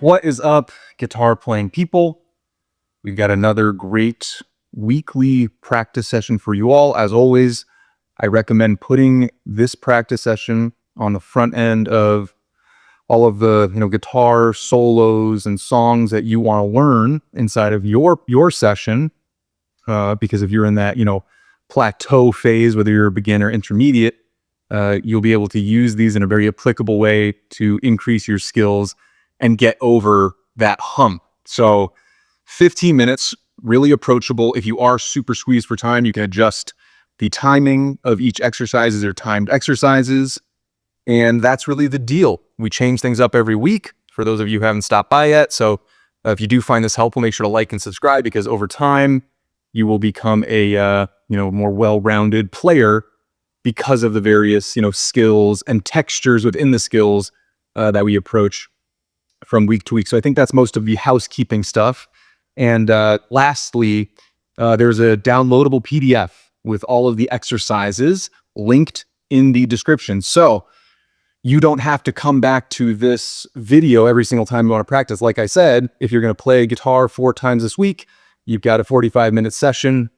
What is up, guitar playing people? We've got another great weekly practice session for you all. As always, I recommend putting this practice session on the front end of all of the guitar solos and songs that you want to learn inside of your session. Because if you're in that plateau phase, whether you're a beginner or intermediate, you'll be able to use these in a very applicable way to increase your skills and get over that hump. So 15 minutes, really approachable. If you are super squeezed for time, you can adjust the timing of each exercise. They're timed exercises. And that's really the deal. We change things up every week for those of you who haven't stopped by yet. So if you do find this helpful, make sure to like and subscribe, because over time you will become a more well-rounded player because of the various skills and textures within the skills that we approach from week to week. So I think that's most of the housekeeping stuff. And lastly, there's a downloadable PDF with all of the exercises linked in the description. So you don't have to come back to this video every single time you want to practice. Like I said, if you're going to play guitar 4 times this week, you've got a 45-minute session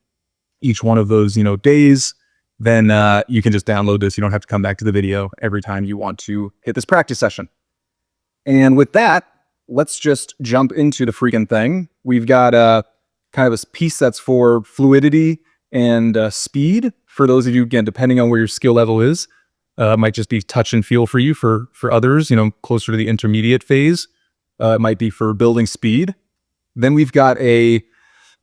each one of those days, then you can just download this. You don't have to come back to the video every time you want to hit this practice session. And with that, let's just jump into the freaking thing. We've got kind of a piece that's for fluidity and speed. For those of you, again, depending on where your skill level is, it might just be touch and feel for you. For others, closer to the intermediate phase, it might be for building speed. Then we've got a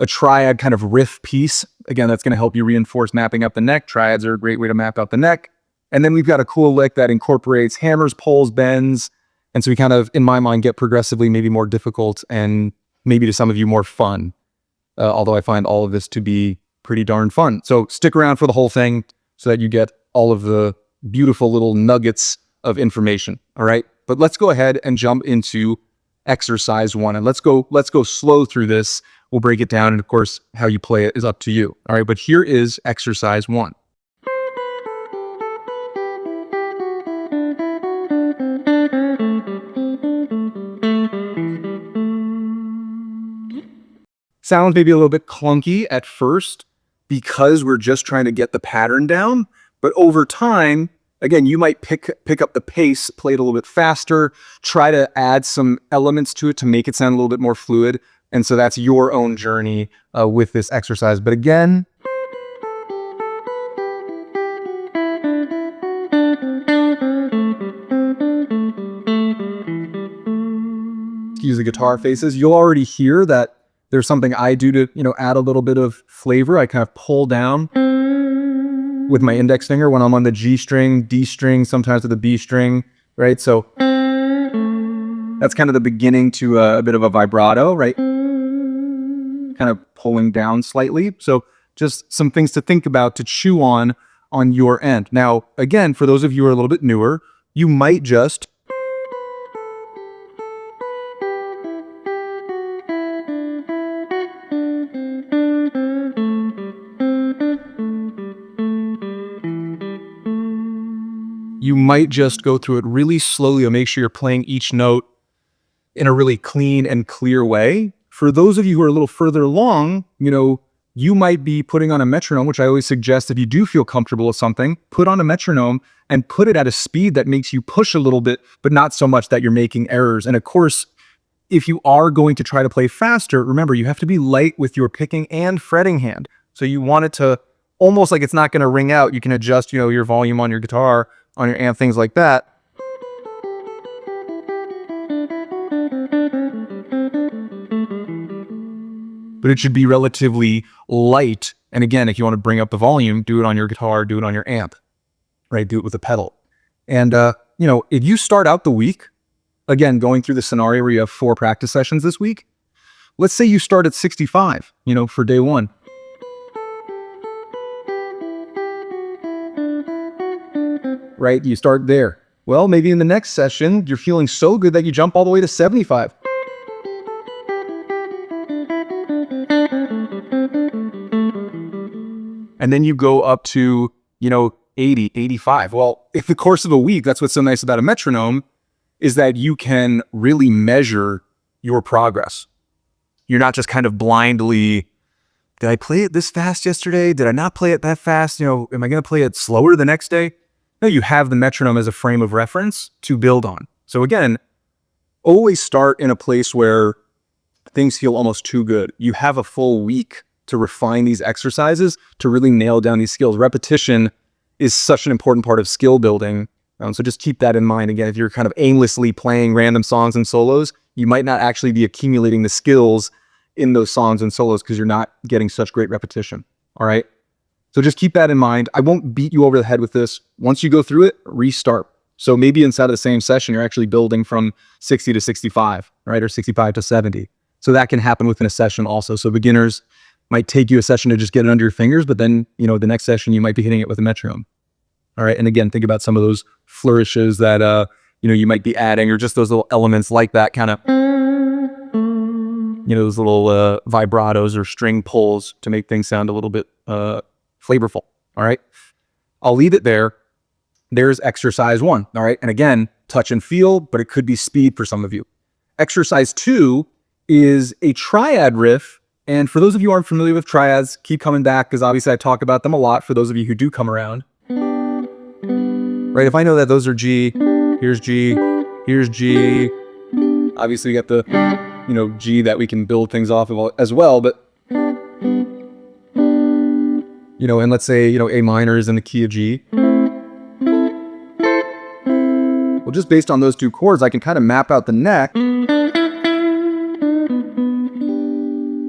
triad kind of riff piece. Again, that's going to help you reinforce mapping up the neck. Triads are a great way to map out the neck. And then we've got a cool lick that incorporates hammers, pulls, bends. And so we kind of, in my mind, get progressively maybe more difficult and maybe to some of you more fun. Although I find all of this to be pretty darn fun. So stick around for the whole thing so that you get all of the beautiful little nuggets of information. All right. But let's go ahead and jump into exercise 1. And let's go slow through this. We'll break it down. And of course, how you play it is up to you. All right. But here is exercise 1. Sounds maybe a little bit clunky at first because we're just trying to get the pattern down. But over time, again, you might pick up the pace, play it a little bit faster, try to add some elements to it to make it sound a little bit more fluid. And so that's your own journey with this exercise. But again, excuse the guitar faces, you'll already hear that there's something I do to, add a little bit of flavor. I kind of pull down with my index finger when I'm on the G string, D string, sometimes with the B string, right? So that's kind of the beginning to a bit of a vibrato, right? Kind of pulling down slightly. So just some things to think about, to chew on your end. Now, again, for those of you who are a little bit newer, you might just go through it really slowly, or make sure you're playing each note in a really clean and clear way. For those of you who are a little further along, you might be putting on a metronome, which I always suggest, if you do feel comfortable with something, put on a metronome and put it at a speed that makes you push a little bit, but not so much that you're making errors. And of course, if you are going to try to play faster, remember, you have to be light with your picking and fretting hand. So you want it to almost like it's not going to ring out. You can adjust, your volume on your guitar, on your amp, things like that. But it should be relatively light. And again, if you want to bring up the volume, do it on your guitar, do it on your amp, right? Do it with a pedal. And, if you start out the week, again, going through the scenario where you have 4 practice sessions this week, let's say you start at 65, for day 1. Right? You start there. Well, maybe in the next session, you're feeling so good that you jump all the way to 75. And then you go up to, 80, 85. Well, in the course of a week, that's what's so nice about a metronome, is that you can really measure your progress. You're not just kind of blindly, did I play it this fast yesterday? Did I not play it that fast? You know, am I going to play it slower the next day? No, you have the metronome as a frame of reference to build on. So again, always start in a place where things feel almost too good. You have a full week to refine these exercises, to really nail down these skills. Repetition is such an important part of skill building. So just keep that in mind. Again, if you're kind of aimlessly playing random songs and solos, you might not actually be accumulating the skills in those songs and solos because you're not getting such great repetition. All right. So just keep that in mind. I won't beat you over the head with this. Once you go through it, restart. So maybe inside of the same session, you're actually building from 60 to 65, right? Or 65 to 70. So that can happen within a session also. So beginners might take you a session to just get it under your fingers, but then, you know, the next session you might be hitting it with a metronome. All right. And again, think about some of those flourishes that, you know, you might be adding, or just those little elements like that kind of, you know, those little vibratos or string pulls to make things sound a little bit flavorful. All right. I'll leave it there. There's exercise 1. All right. And again, touch and feel, but it could be speed for some of you. Exercise 2 is a triad riff. And for those of you who aren't familiar with triads, keep coming back because obviously I talk about them a lot for those of you who do come around. Right, if I know that those are G, here's G, here's G. Obviously we got the, you know, G that we can build things off of as well, but, you know, and let's say, you know, A minor is in the key of G. Well, just based on those two chords, I can kind of map out the neck.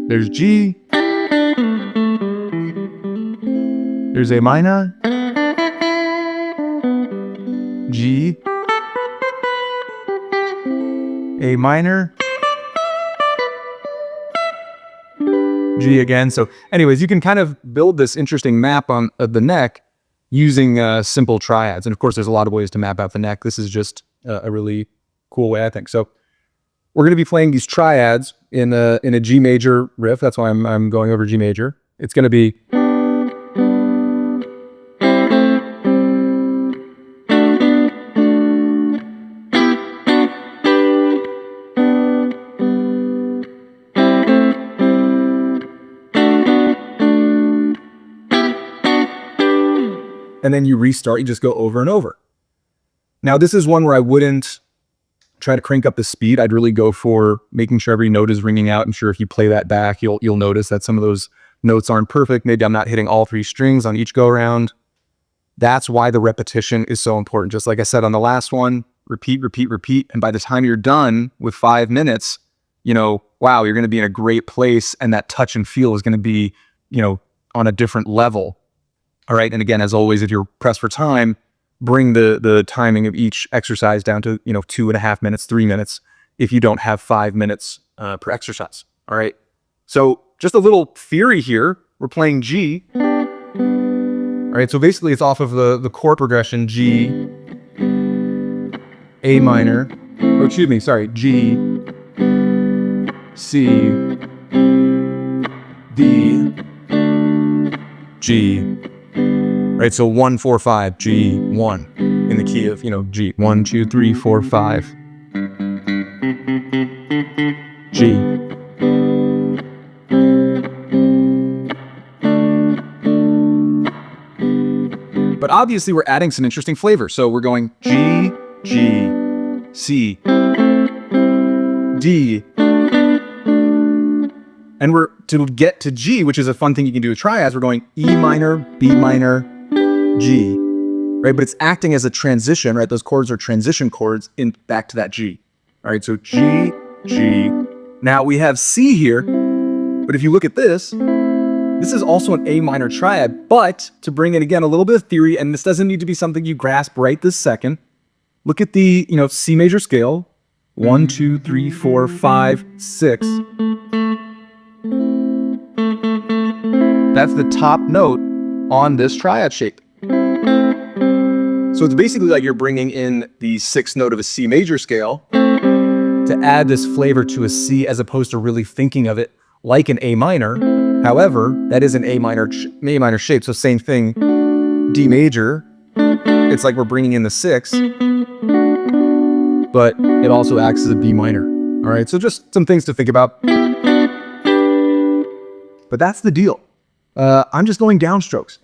There's G. There's A minor. G. A minor. G again. So anyways, you can kind of build this interesting map on the neck using simple triads. And of course, there's a lot of ways to map out the neck. This is just a really cool way, I think. So we're going to be playing these triads in a G major riff. That's why I'm going over G major. It's going to be, and then you restart, you just go over and over. Now, this is one where I wouldn't try to crank up the speed. I'd really go for making sure every note is ringing out. I'm sure if you play that back, you'll notice that some of those notes aren't perfect. Maybe I'm not hitting all 3 strings on each go around. That's why the repetition is so important. Just like I said on the last one, repeat, repeat, repeat. And by the time you're done with 5 minutes, you know, wow, you're going to be in a great place. And that touch and feel is going to be, you know, on a different level. All right. And again, as always, if you're pressed for time, bring the timing of each exercise down to, you know, 2.5 minutes, 3 minutes, if you don't have 5 minutes per exercise. All right. So just a little theory here. We're playing G. All right. So basically it's off of the chord progression G, A minor, oh, excuse me, sorry, G, C, D, G. Right, so 1, 4, 5, G, 1 in the key of, you know, G. 1, 2, 3, 4, 5. G. But obviously we're adding some interesting flavor. So we're going G, G, C, D. And we're, to get to G, which is a fun thing you can do with triads, we're going E minor, B minor, G, right? But it's acting as a transition, right? Those chords are transition chords in back to that G. All right, so G, G. Now we have C here, but if you look at this, this is also an A minor triad, but to bring in again a little bit of theory, and this doesn't need to be something you grasp right this second. Look at the, you know, C major scale, 1, 2, 3, 4, 5, 6. That's the top note on this triad shape. So it's basically like you're bringing in the 6th note of a C major scale to add this flavor to a C as opposed to really thinking of it like an A minor. However, that is an A minor shape. So same thing, D major, it's like we're bringing in the 6, but it also acts as a B minor. All right, so just some things to think about. But that's the deal. I'm just going downstrokes.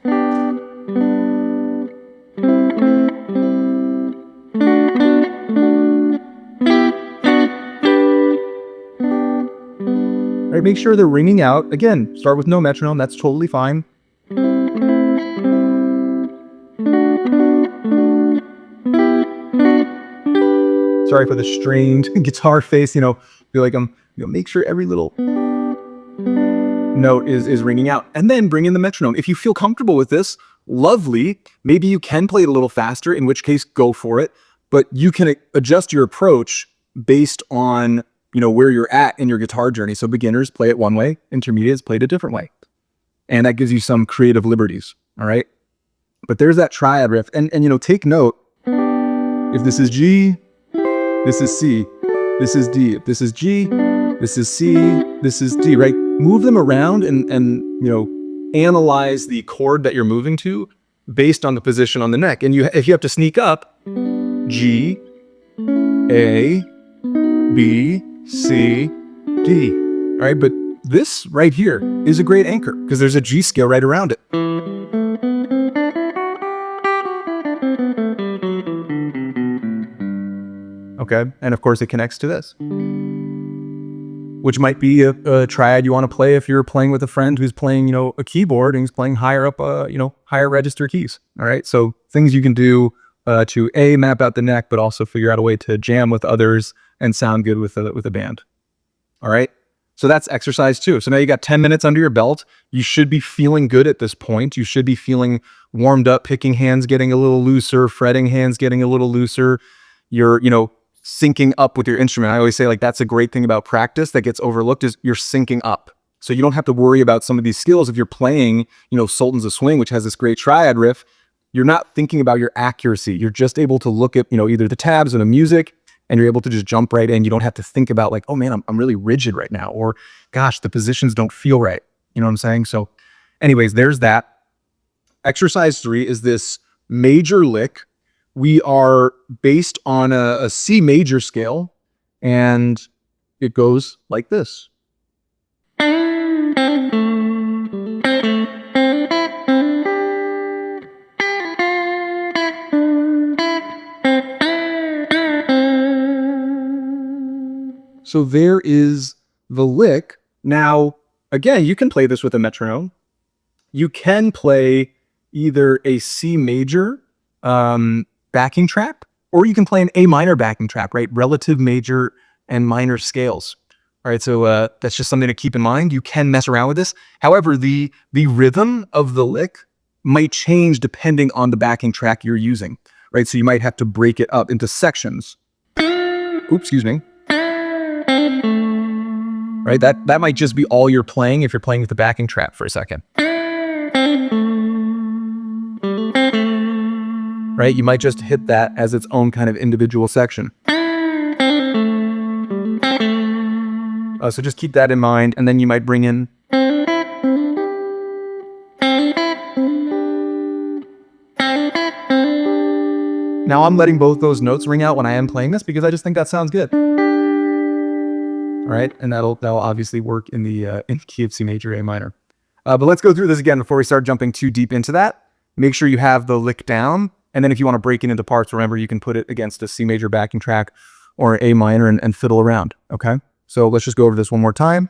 All right, make sure they're ringing out. Again, start with no metronome. That's totally fine. Sorry for the strained guitar face. Feel like make sure every little note is ringing out, and then bring in the metronome. If you feel comfortable with this, lovely. Maybe you can play it a little faster, in which case go for it. But you can adjust your approach based on where you're at in your guitar journey. So beginners play it one way, intermediates play it a different way, and that gives you some creative liberties. All right, but there's that triad riff, and take note. If this is G, this is C, this is D. If this is G, this is C, this is D. Right? Move them around and analyze the chord that you're moving to based on the position on the neck. And if you have to sneak up, G, A, B, C, D. All right, but this right here is a great anchor because there's a G scale right around it. Okay, and of course it connects to this, which might be a triad you want to play if you're playing with a friend who's playing, a keyboard and he's playing higher up, higher register keys. All right, so things you can do to map out the neck, but also figure out a way to jam with others and sound good with a band. All right, so that's exercise 2. So now you got 10 minutes under your belt. You should be feeling good at this point. You should be feeling warmed up, picking hands getting a little looser, fretting hands getting a little looser. You're, syncing up with your instrument. I always say, like, that's a great thing about practice that gets overlooked, is you're syncing up. So you don't have to worry about some of these skills. If you're playing, Sultans of Swing, which has this great triad riff, you're not thinking about your accuracy. You're just able to look at, either the tabs or the music, and you're able to just jump right in. You don't have to think about like, oh man, I'm really rigid right now, or gosh, the positions don't feel right. You know what I'm saying? So anyways, there's that. Exercise 3 is this major lick. We are based on a C major scale, and it goes like this. So there is the lick. Now, again, you can play this with a metronome. You can play either a C major backing track, or you can play an A minor backing track, right? Relative major and minor scales. All right, so that's just something to keep in mind. You can mess around with this. However, the rhythm of the lick might change depending on the backing track you're using, right? So you might have to break it up into sections. Oops, excuse me. Right, that might just be all you're playing if you're playing with the backing track for a second. Right, you might just hit that as its own kind of individual section. So just keep that in mind, and then you might bring in now I'm letting both those notes ring out when I am playing this because I just think that sounds good. All right, and that'll obviously work in the in key of C major, A minor. But let's go through this again before we start jumping too deep into that. Make sure you have the lick down, and then if you want to break it into parts, remember you can put it against a C major backing track or an A minor and fiddle around. Okay, so let's just go over this one more time.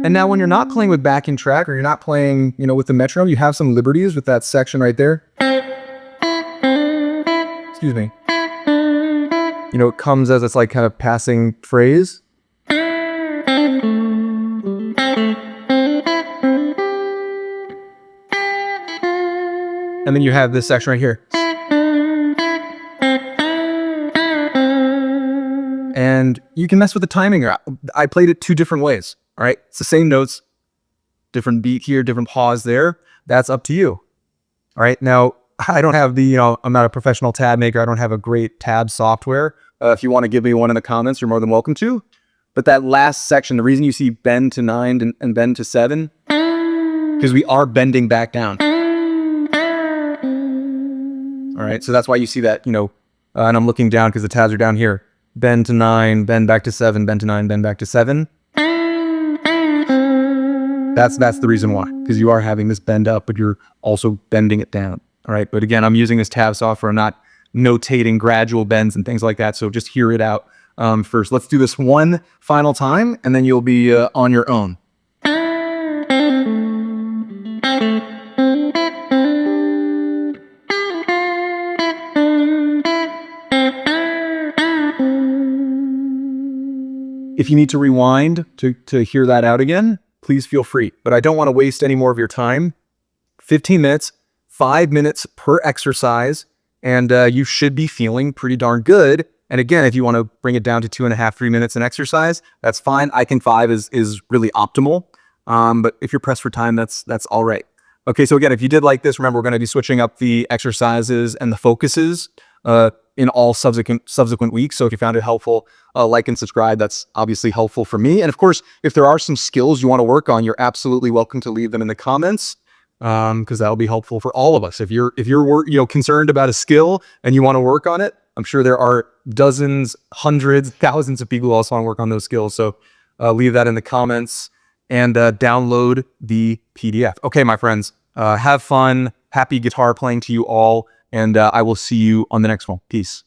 And now when you're not playing with backing track, or you're not playing, with the metronome, you have some liberties with that section right there. Excuse me. It comes as it's like kind of passing phrase. And then you have this section right here. And you can mess with the timing. I played it 2 different ways. All right, it's the same notes, different beat here, different pause there. That's up to you. All right, now I don't have I'm not a professional tab maker. I don't have a great tab software, If you want to give me one in the comments, you're more than welcome to. But that last section, the reason you see bend to 9 and bend to 7, because we are bending back down. All right, so that's why you see that, and I'm looking down because the tabs are down here. Bend to 9, bend back to 7, bend to 9, bend back to 7. That's the reason why, because you are having this bend up, but you're also bending it down. All right, but again, I'm using this tab software. I'm not notating gradual bends and things like that, so just hear it out first. Let's do this one final time, and then you'll be on your own. If you need to rewind to hear that out again, please feel free. But I don't want to waste any more of your time. 15 minutes, 5 minutes per exercise, and you should be feeling pretty darn good. And again, if you want to bring it down to 2.5, 3 minutes an exercise, that's fine. I think 5 is really optimal. But if you're pressed for time, that's all right. Okay, so again, if you did like this, remember we're going to be switching up the exercises and the focuses in all subsequent weeks. So if you found it helpful, like and subscribe. That's obviously helpful for me. And of course, if there are some skills you want to work on, you're absolutely welcome to leave them in the comments, because that'll be helpful for all of us. If you're concerned about a skill and you want to work on it, I'm sure there are dozens, hundreds, thousands of people who also want to work on those skills. So leave that in the comments and download the PDF. Okay, my friends, have fun. Happy guitar playing to you all. And I will see you on the next one. Peace.